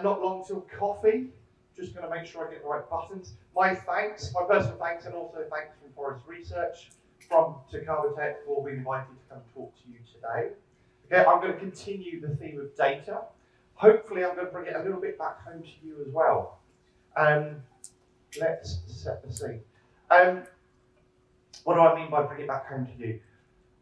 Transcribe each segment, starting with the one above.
Not long till coffee. Just going to make sure I get the right buttons. My thanks, my personal thanks, and also thanks from Forest Research, from Takaba Tech for being invited to come talk to you today. Okay, I'm going to continue the theme of data. Hopefully I'm going to bring it a little bit back home to you as well. Let's set the scene. What do I mean by bring it back home to you?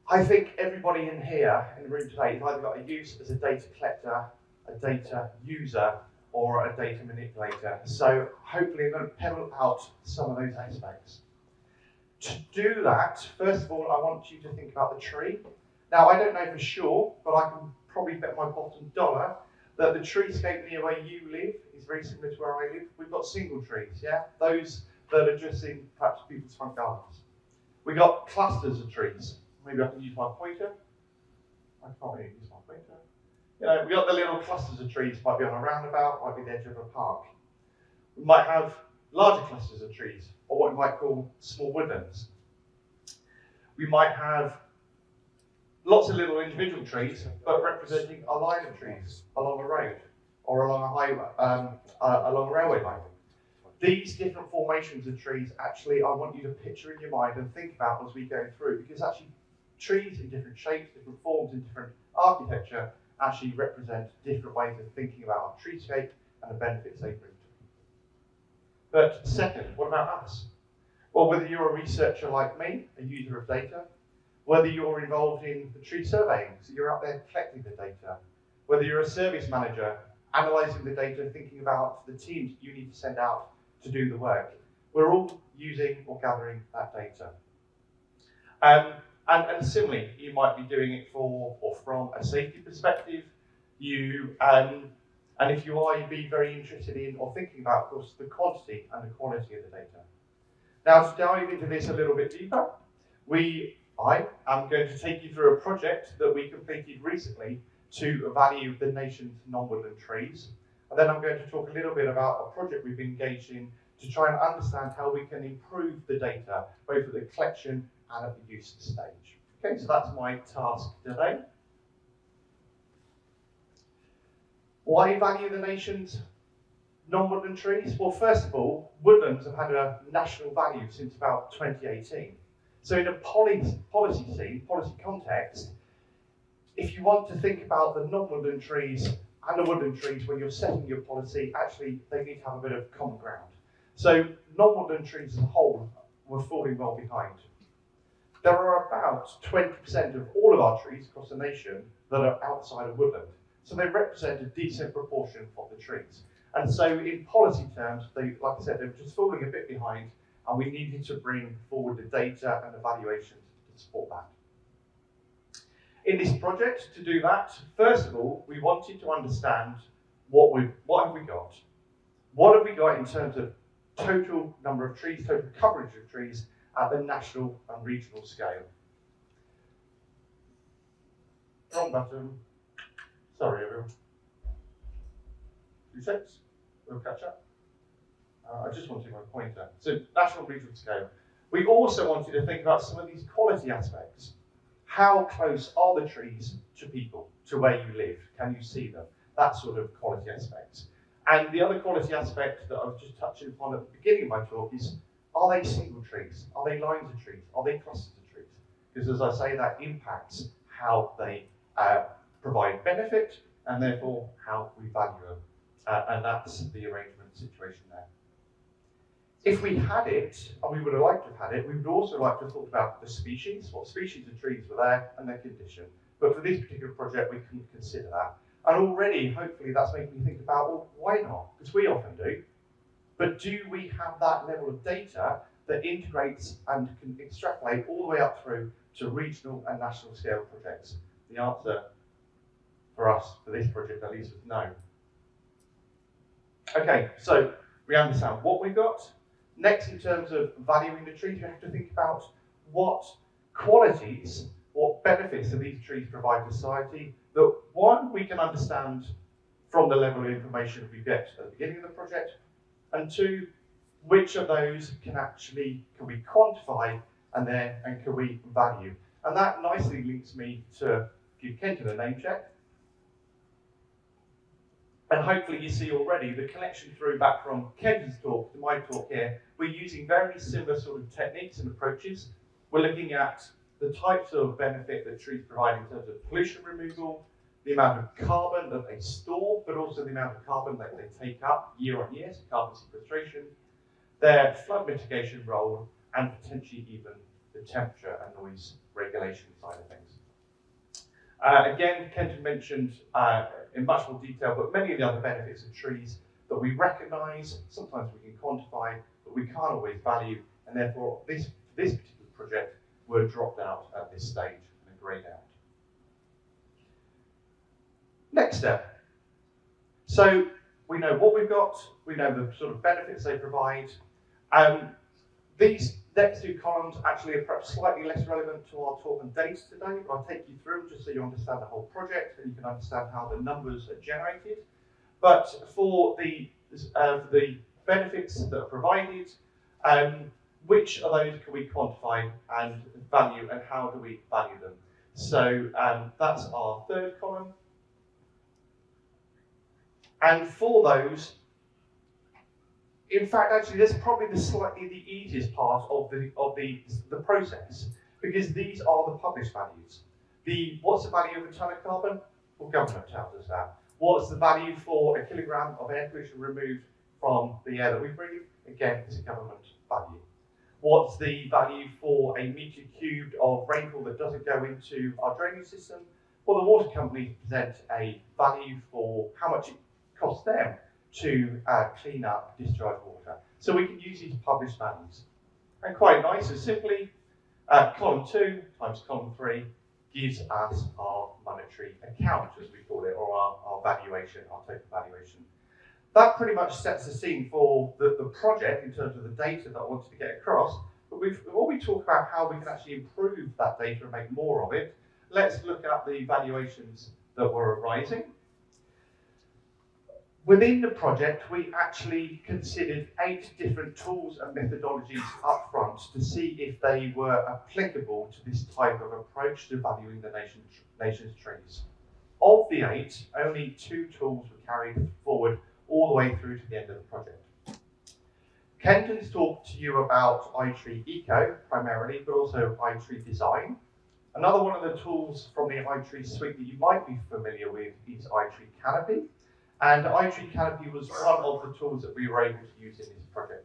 I think everybody in here, in the room today, has either got a use as a data collector, a data user, or a data manipulator. So hopefully I'm going to pebble out some of those aspects. To do that, first of all, I want you to think about the tree. Now, I don't know for sure, but I can probably bet my bottom dollar that the treescape near where you live is very similar to where I live. We've got single trees, yeah? Those that are just in perhaps people's front gardens. We've got clusters of trees. Maybe I can use my pointer. I can't really use my pointer. You know, we've got the little clusters of trees, might be on a roundabout, might be the edge of a park. We might have larger clusters of trees, or what we might call small woodlands. We might have lots of little individual trees, but representing a line of trees along a road, or along a highway, along a railway line. These different formations of trees, actually, I want you to picture in your mind and think about as we go through, because actually trees in different shapes, different forms, in different architecture, actually represent different ways of thinking about our treescape and the benefits they bring to people. But second, what about us? Well, whether you're a researcher like me, a user of data, whether you're involved in the tree surveying, so you're out there collecting the data, whether you're a service manager, analysing the data, thinking about the teams you need to send out to do the work, we're all using or gathering that data. And similarly, you might be doing it for or from a safety perspective. And if you are, you'd be very interested in or thinking about, of course, the quantity and the quality of the data. Now, to dive into this a little bit deeper, I am going to take you through a project that we completed recently to value the nation's non-woodland trees. And then I'm going to talk a little bit about a project we've engaged in to try and understand how we can improve the data, both at the collection and at the use stage. Okay, so that's my task today. Why value the nation's non-woodland trees? Well, first of all, woodlands have had a national value since about 2018. So in a policy context, if you want to think about the non-woodland trees and the woodland trees when you're setting your policy, actually they need to have a bit of common ground. So non-woodland trees as a whole were falling well behind. There are about 20% of all of our trees across the nation that are outside of woodland. So they represent a decent proportion of the trees. And so in policy terms, like I said, they were just falling a bit behind, and we needed to bring forward the data and evaluations to support that. In this project, to do that, first of all, we wanted to understand what have we got? What have we got in terms of total number of trees, total coverage of trees at the national and regional scale? Wrong button. Sorry, everyone. 2 seconds. We'll catch up. I just wanted my pointer. So, national and regional scale. We also wanted to think about some of these quality aspects. How close are the trees to people, to where you live? Can you see them? That sort of quality aspects. And the other quality aspect that I was just touching upon at the beginning of my talk is, are they single trees? Are they lines of trees? Are they clusters of trees? Because as I say, that impacts how they provide benefit and therefore how we value them. And that's the arrangement situation there. If we had it, and we would have liked to have had it, we would also like to have thought about the species, what species of trees were there and their condition. But for this particular project, we couldn't consider that. And already, hopefully, that's making me think about, well, why not? Because we often do. But do we have that level of data that integrates and can extrapolate all the way up through to regional and national scale projects? The answer for us, for this project at least, was no. Okay, so we understand what we've got. Next, in terms of valuing the trees, you have to think about what qualities, what benefits do these trees provide to society, that one, we can understand from the level of information we get at the beginning of the project, and two, which of those can we quantify and can we value? And that nicely links me to give Kenton a name check. And hopefully you see already the connection through back from Ken's talk to my talk here. We're using very similar sort of techniques and approaches. We're looking at the types of benefit that trees provide in terms of pollution removal, the amount of carbon that they store, but also the amount of carbon that they take up year on year, so carbon sequestration, their flood mitigation role, and potentially even the temperature and noise regulation side of things. Again, Kenton mentioned in much more detail, but many of the other benefits of trees that we recognise, sometimes we can quantify, but we can't always value, and therefore this particular project were dropped out at this stage and greyed out. Next step. So we know what we've got, we know the sort of benefits they provide. These next two columns actually are perhaps slightly less relevant to our talk and data today, but I'll take you through just so you understand the whole project and you can understand how the numbers are generated. But for the benefits that are provided, which of those can we quantify and value, and how do we value them? So that's our third column. And for those, in fact, actually, that's probably the easiest part of the process, because these are the published values. What's the value of a ton of carbon? Well, government tells us that. What's the value for a kilogram of air pollution removed from the air that we breathe? Again, it's a government value. What's the value for a metre cubed of rainfall that doesn't go into our drainage system? Well, the water companies present a value for how much it costs them to clean up discharged water. So we can use these published values. And quite nice and simply, column 2 times column 3 gives us our monetary account, as we call it, or our valuation, our total valuation. That pretty much sets the scene for the project in terms of the data that I wanted to get across. But before we talk about how we can actually improve that data and make more of it, let's look at the valuations that were arising. Within the project, we actually considered 8 different tools and methodologies up front to see if they were applicable to this type of approach to valuing the nation's trees. Of the 8, only 2 tools were carried forward all the way through to the end of the project. Kenton's talked to you about iTree Eco primarily, but also iTree Design. Another one of the tools from the iTree suite that you might be familiar with is iTree Canopy. And iTree Canopy was one of the tools that we were able to use in this project.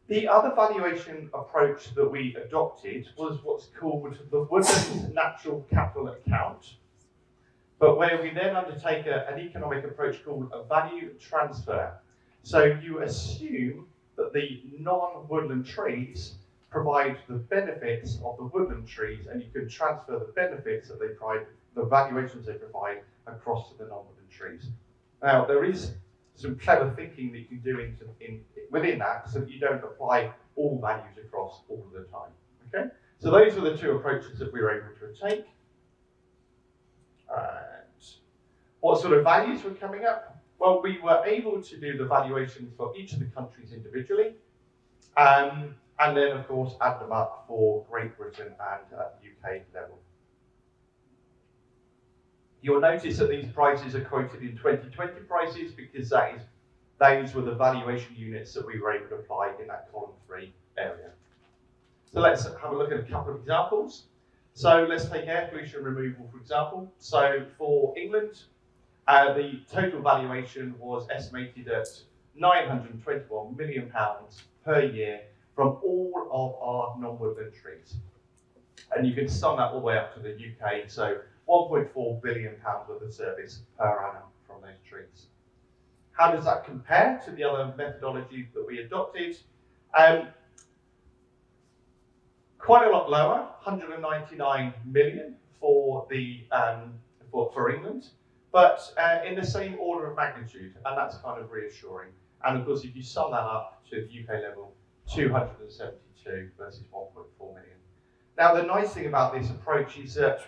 The other valuation approach that we adopted was what's called the Woodland Natural Capital Account, but where we then undertake an economic approach called a value transfer. So you assume that the non-woodland trees provide the benefits of the woodland trees, and you can transfer the benefits that they provide, the valuations they provide, across to the non-woodland trees. Now, there is some clever thinking that you can do within that, so that you don't apply all values across all of the time. Okay, so those were the 2 approaches that we were able to take. And what sort of values were coming up? Well, we were able to do the valuations for each of the countries individually, and then, of course, add them up for Great Britain and UK level. You'll notice that these prices are quoted in 2020 prices because those were the valuation units that we were able to apply in that column 3 area. So let's have a look at a couple of examples. So let's take air pollution removal, for example. So for England, the total valuation was estimated at £921 million per year from all of our non-woodland trees. And you can sum that all the way up to the UK, so £1.4 billion worth of service per annum from those trees. How does that compare to the other methodologies that we adopted? Quite a lot lower, 199 million for England, but in the same order of magnitude, and that's kind of reassuring. And of course, if you sum that up to the UK level, 272 versus 1.4 million. Now, the nice thing about this approach is that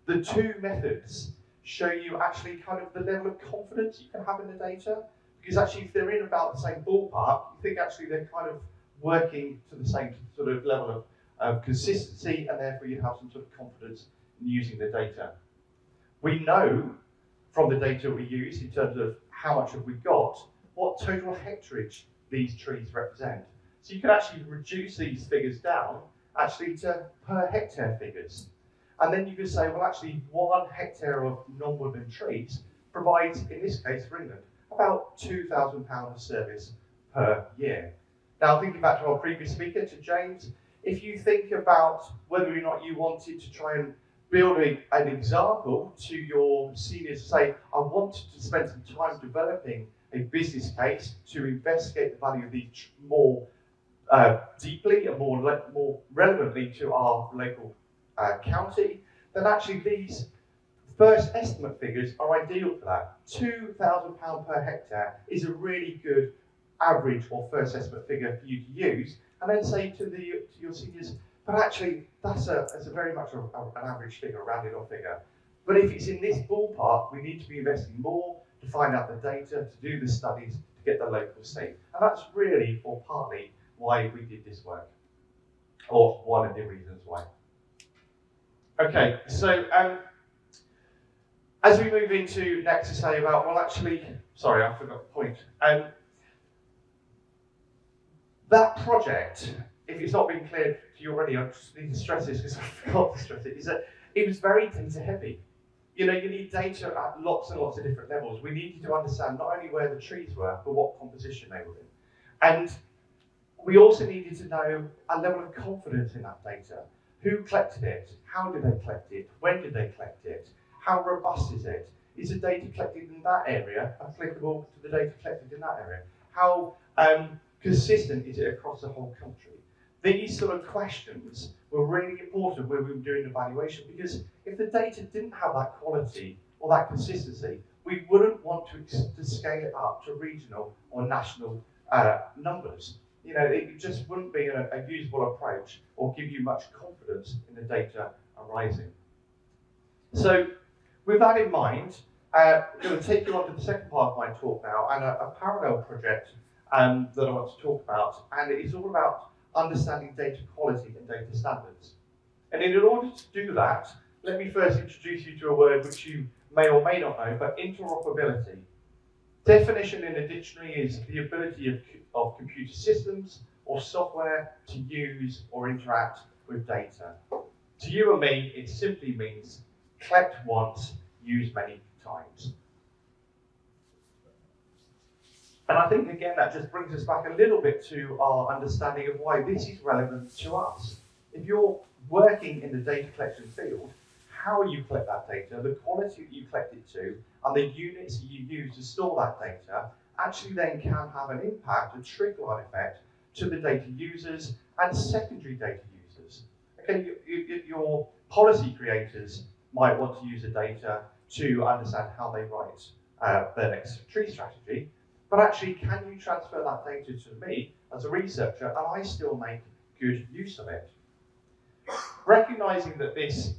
the 2 methods show you actually kind of the level of confidence you can have in the data, because actually if they're in about the same ballpark, you think actually they're kind of working to the same sort of level of consistency, and therefore you have some sort of confidence in using the data. We know from the data we use in terms of how much have we got, what total hectareage these trees represent. So you can actually reduce these figures down actually to per hectare figures. And then you can say, well, actually 1 hectare of non-woodland trees provides, in this case for England, about £2,000 of service per year. Now, thinking back to our previous speaker, to James, if you think about whether or not you wanted to try and build an example to your seniors, say, I wanted to spend some time developing a business case to investigate the value of these more deeply and more relevantly to our local county, then actually these first estimate figures are ideal for that. £2,000 per hectare is a really good average or first estimate figure for you to use, and then say to your seniors, but actually that's a very much an average figure, a rounded off figure. But if it's in this ballpark, we need to be investing more to find out the data, to do the studies, to get the local say. And that's really, or partly, why we did this work, or one of the reasons why. Okay, so as we move into next to say about, well actually, sorry, I forgot the point. That project, if it's not been clear to you already, I just need to stress this because I forgot to stress it, is that it was very data heavy. You know, you need data at lots and lots of different levels. We needed to understand not only where the trees were, but what composition they were in. And we also needed to know a level of confidence in that data. Who collected it? How did they collect it? When did they collect it? How robust is it? Is the data collected in that area applicable to the data collected in that area? How consistent is it across the whole country? These sort of questions were really important when we were doing evaluation, because if the data didn't have that quality or that consistency, we wouldn't want to scale it up to regional or national numbers. You know, it just wouldn't be a usable approach or give you much confidence in the data arising. So with that in mind, I'm going to take you on to the second part of my talk now, and a parallel project that I want to talk about, and it's all about understanding data quality and data standards. And in order to do that, let me first introduce you to a word which you may or may not know, but interoperability. Definition in a dictionary is the ability of computer systems or software to use or interact with data. To you and me, it simply means collect once, use many times. And I think, again, that just brings us back a little bit to our understanding of why this is relevant to us. If you're working in the data collection field, how you collect that data, the quality that you collect it to, and the units that you use to store that data actually then can have an impact, a trickle-on effect, to the data users and secondary data users. Okay, your policy creators might want to use the data to understand how they write their next tree strategy, but actually, can you transfer that data to me as a researcher and I still make good use of it? Recognizing that this,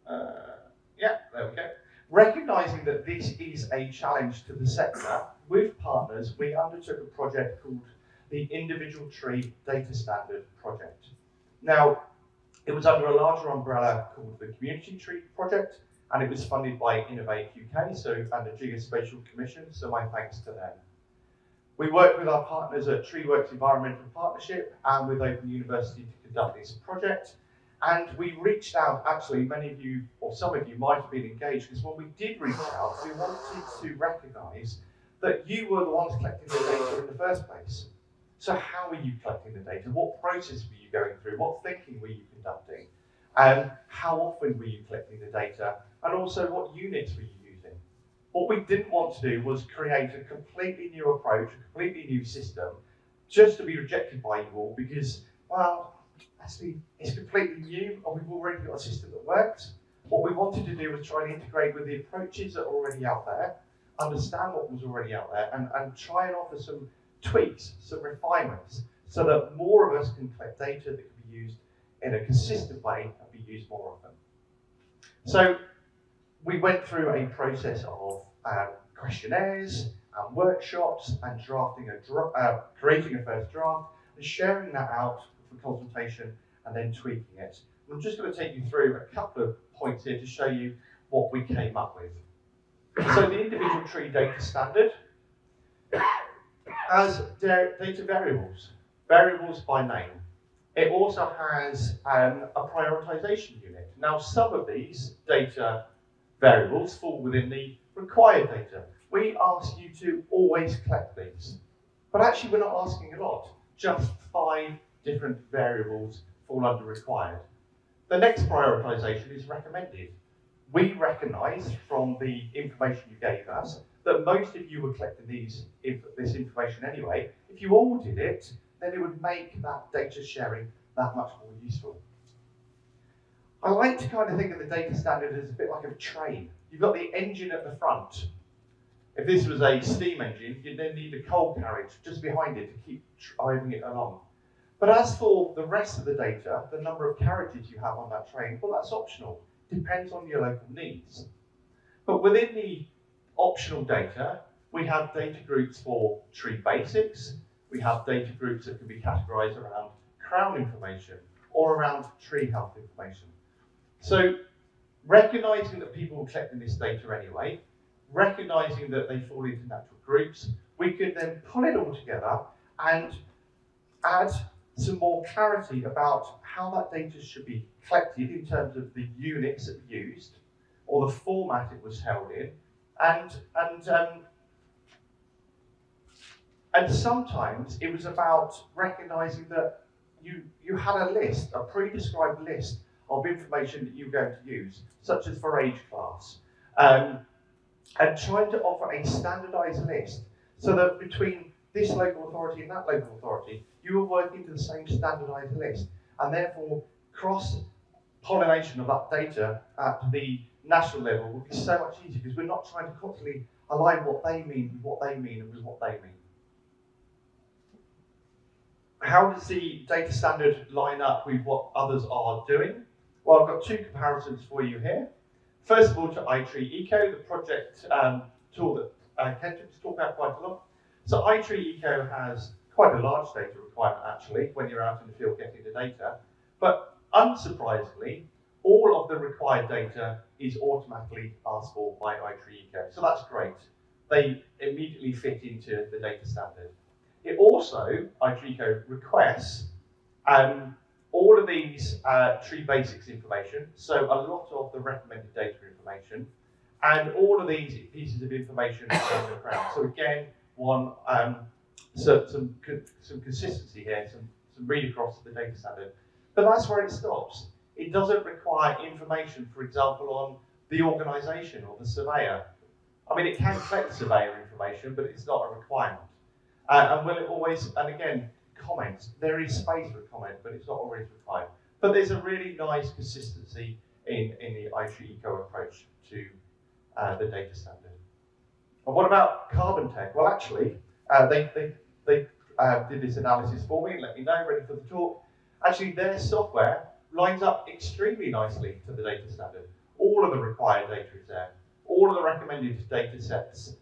there we go. Recognizing that this is a challenge to the sector, with partners, we undertook a project called the Individual Tree Data Standard Project. Now, it was under a larger umbrella called the Community Tree Project, and it was funded by Innovate UK, so and the Geospatial Commission, so my thanks to them. We worked with our partners at TreeWorks Environmental Partnership and with Open University to conduct this project. And we reached out, actually, many of you, or some of you might have been engaged, because when we did reach out, we wanted to recognise that you were the ones collecting the data in the first place. So how were you collecting the data? What process were you going through? What thinking were you conducting? How often were you collecting the data? And also, what units were you using? What we didn't want to do was create a completely new approach, a completely new system, just to be rejected by you all because, well, actually, it's completely new and we've already got a system that works. What we wanted to do was try and integrate with the approaches that are already out there, understand what was already out there, and try and offer some tweaks, some refinements, so that more of us can collect data that can be used in a consistent way and be used more often. So we went through a process of questionnaires and workshops and creating a first draft and sharing that out for consultation and then tweaking it. I'm just going to take you through a couple of points here to show you what we came up with. So the individual tree data standard has data variables by name. It also has a prioritization unit. Now, some of these data variables fall within the required data. We ask you to always collect these. But actually, we're not asking a lot. Just 5 different variables fall under required. The next prioritization is recommended. We recognise from the information you gave us that most of you were collecting this information anyway. If you all did it, then it would make that data sharing that much more useful. I like to kind of think of the data standard as a bit like a train. You've got the engine at the front. If this was a steam engine, you'd then need a coal carriage just behind it to keep driving it along. But as for the rest of the data, the number of carriages you have on that train, well, that's optional. Depends on your local needs. But within the optional data, we have data groups for tree basics. We have data groups that can be categorized around crown information or around tree health information. So recognizing that people are collecting this data anyway, recognizing that they fall into natural groups, we could then pull it all together and add some more clarity about how that data should be collected in terms of the units that were used or the format it was held in, and sometimes it was about recognizing that you had a list, a pre-described list of information that you were going to use, such as for age class, and trying to offer a standardized list so that between this local authority and that local authority, you were working to the same standardized list, and therefore cross-pollination of that data at the national level would be so much easier because we're not trying to constantly align what they mean with what they mean and with what they mean. How does the data standard line up with what others are doing? Well, I've got 2 comparisons for you here. First of all, to iTreeEco, the project tool that Kent has talked about quite a lot. So iTreeEco has quite a large data requirement actually when you're out in the field getting the data, but unsurprisingly, all of the required data is automatically asked for by iTreeEco. So that's great. They immediately fit into the data standard. It also, iTreeEco requests all of these tree basics information, so a lot of the recommended data information, and all of these pieces of information on the ground. So again, some consistency here, some read across to the data standard. But that's where it stops. It doesn't require information, for example, on the organisation or the surveyor. I mean, it can collect surveyor information, but it's not a requirement. And will it always, and again, comments, there is space for comment, but it's not always required. But there's a really nice consistency in the iTreeEco approach to the data standard. And what about Carbon Tech? Well, actually, they did this analysis for me and let me know, ready for the talk. Actually, their software lines up extremely nicely to the data standard. All of the required data is there. All of the recommended data sets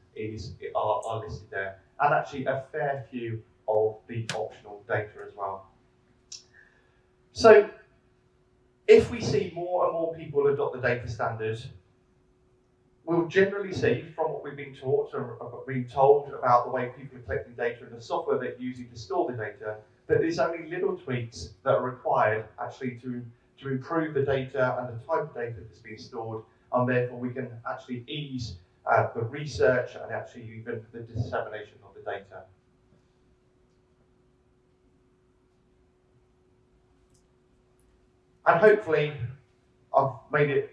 are listed there. And actually a fair few of the optional data as well. So if we see more and more people adopt the data standard, we'll generally see from what we've been taught or been told about the way people are collecting data and the software they're using to store the data, that there's only little tweaks that are required actually to improve the data and the type of data that's being stored, and therefore we can actually ease the research and actually even the dissemination of the data. And hopefully I've made it,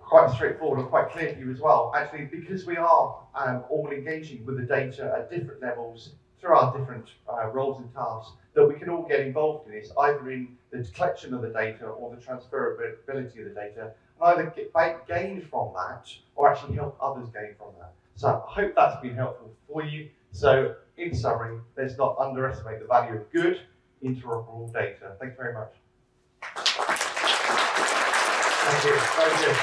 quite straightforward and quite clear to you as well. Actually, because we are all engaging with the data at different levels through our different roles and tasks, that we can all get involved in this, either in the collection of the data or the transferability of the data, and either gain from that or actually help others gain from that. So I hope that's been helpful for you. So in summary, let's not underestimate the value of good interoperable data. Thanks very much. Thank you. Very good.